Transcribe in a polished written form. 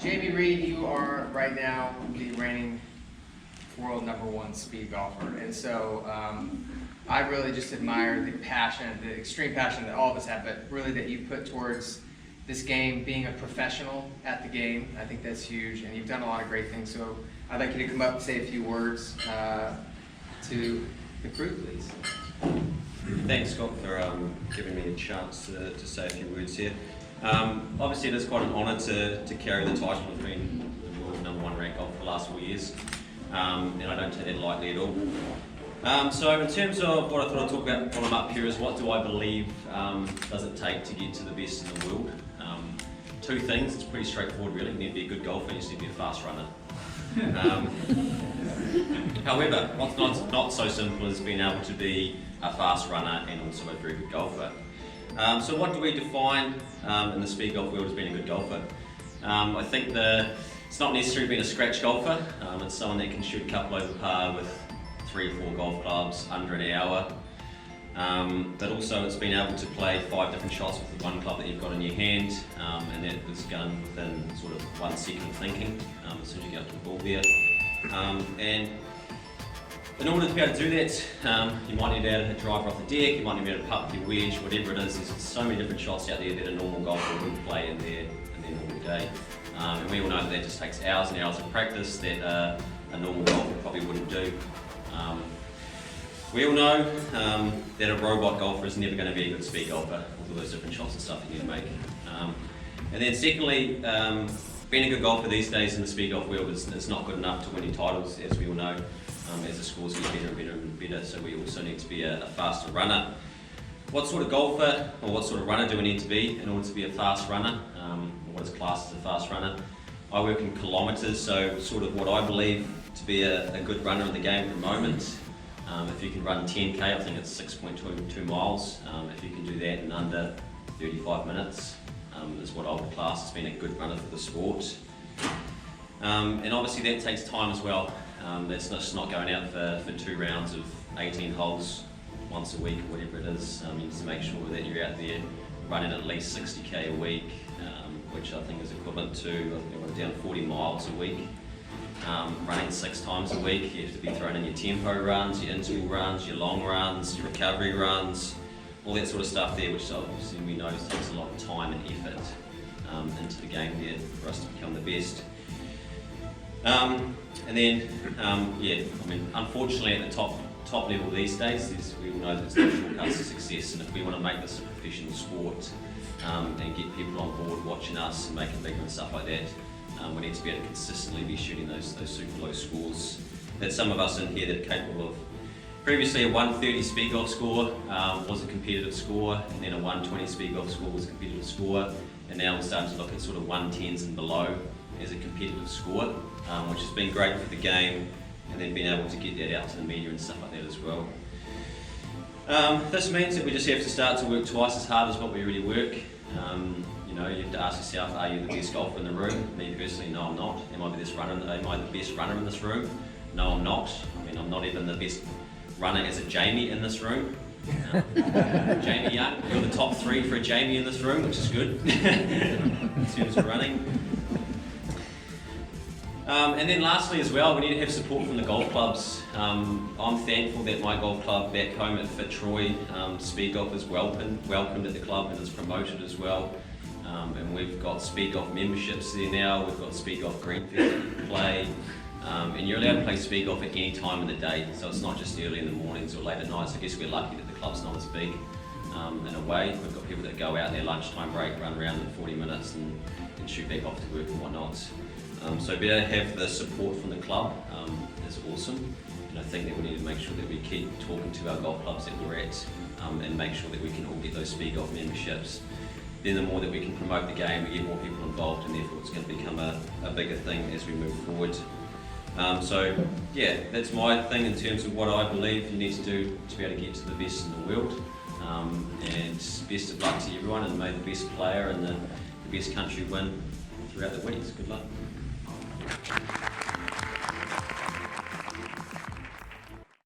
Jamie Reid, you are right now the reigning world #1 speed golfer, and so I really just admire the passion, the extreme passion that all of us have, but really that you put towards this game, being a professional at the game. I think that's huge, and you've done a lot of great things. So I'd like you to come up and say a few words to the crew, please. Thanks, Scott, for giving me a chance to say a few words here. Obviously, it is quite an honour to carry the title of being the world #1 ranked golfer for the last 4 years, and I don't take that lightly at all. So in terms of what I thought I'd talk about while I'm up here is what do I believe does it take to get to the best in the world. Two things, it's pretty straightforward really. You need to be a good golfer and you just need to be a fast runner. However, what's not so simple is being able to be a fast runner and also a very good golfer. So what do we define in the speed golf world as being a good golfer? I think it's not necessarily being a scratch golfer. It's someone that can shoot a couple over par with 3 or 4 golf clubs under an hour. But also it's being able to play 5 different shots with the one club that you've got in your hand, and that is done within sort of 1 second of thinking as soon as you get up to the ball there. And in order to be able to do that, you might need to be able to hit driver off the deck, you might need to be able to putt with your wedge, whatever it is. There's so many different shots out there that a normal golfer wouldn't play in their normal day. And we all know that just takes hours and hours of practice that a normal golfer probably wouldn't do. We all know that a robot golfer is never going to be a good speed golfer with all those different shots and stuff that you need to make. And then secondly, being a good golfer these days in the speed golf world is not good enough to win any titles, as we all know, as the scores get better and better and better, so we also need to be a faster runner. What sort of golfer or what sort of runner do we need to be in order to be a fast runner? What is classed as a fast runner? I work in kilometres, so sort of what I believe to be a good runner in the game at the moment. If you can run 10k, I think it's 6.2 miles. If you can do that in under 35 minutes, is what I would class as being a good runner for the sport. And obviously that takes time as well. That's just not going out for 2 rounds of 18 holes once a week or whatever it is. You need to make sure that you're out there running at least 60k a week, which I think is equivalent to, I think we're down 40 miles a week. Running 6 times a week, you have to be throwing in your tempo runs, your interval runs, your long runs, your recovery runs, all that sort of stuff there, which obviously we know takes a lot of time and effort into the game there for us to become the best. And then, yeah, I mean, unfortunately at the top level these days, we all know there's no shortcuts to success, and if we want to make this a professional sport and get people on board watching us and making bigger and stuff like that, we need to be able to consistently be shooting those super low scores that some of us in here that are capable of. Previously a 130 speed golf score was a competitive score, and then a 120 speed golf score was a competitive score, and now we're starting to look at sort of 110s and below as a competitive score, which has been great for the game, and then being able to get that out to the media and stuff like that as well. This means that we just have to start to work twice as hard as what we really work. You know, you have to ask yourself, are you the best golfer in the room? Me personally, no I'm not. Am I the best runner in this room? No I'm not. I mean, I'm not even the best runner as a Jamie in this room. Jamie Young, you're the top 3 for a Jamie in this room, which is good in terms of running. And then lastly as well, we need to have support from the golf clubs. I'm thankful that my golf club back home at Fitzroy, Speed Golf is welcomed at the club and is promoted as well. And we've got Speed Golf memberships there now, we've got Speed Golf Greenfield that you can play. And you're allowed to play Speed Golf at any time of the day, so it's not just early in the mornings or late at nights. I guess we're lucky that the club's not as big in a way. We've got people that go out in their lunchtime break, run around in 40 minutes and shoot back off to work and whatnot. So being able to have the support from the club is awesome, and I think that we need to make sure that we keep talking to our golf clubs that we're at and make sure that we can all get those Speed Golf memberships. Then the more that we can promote the game, we get more people involved, and therefore it's going to become a bigger thing as we move forward. So yeah, that's my thing in terms of what I believe you need to do to be able to get to the best in the world. And best of luck to everyone, and may the best player and the best country win throughout the weeks. Good luck.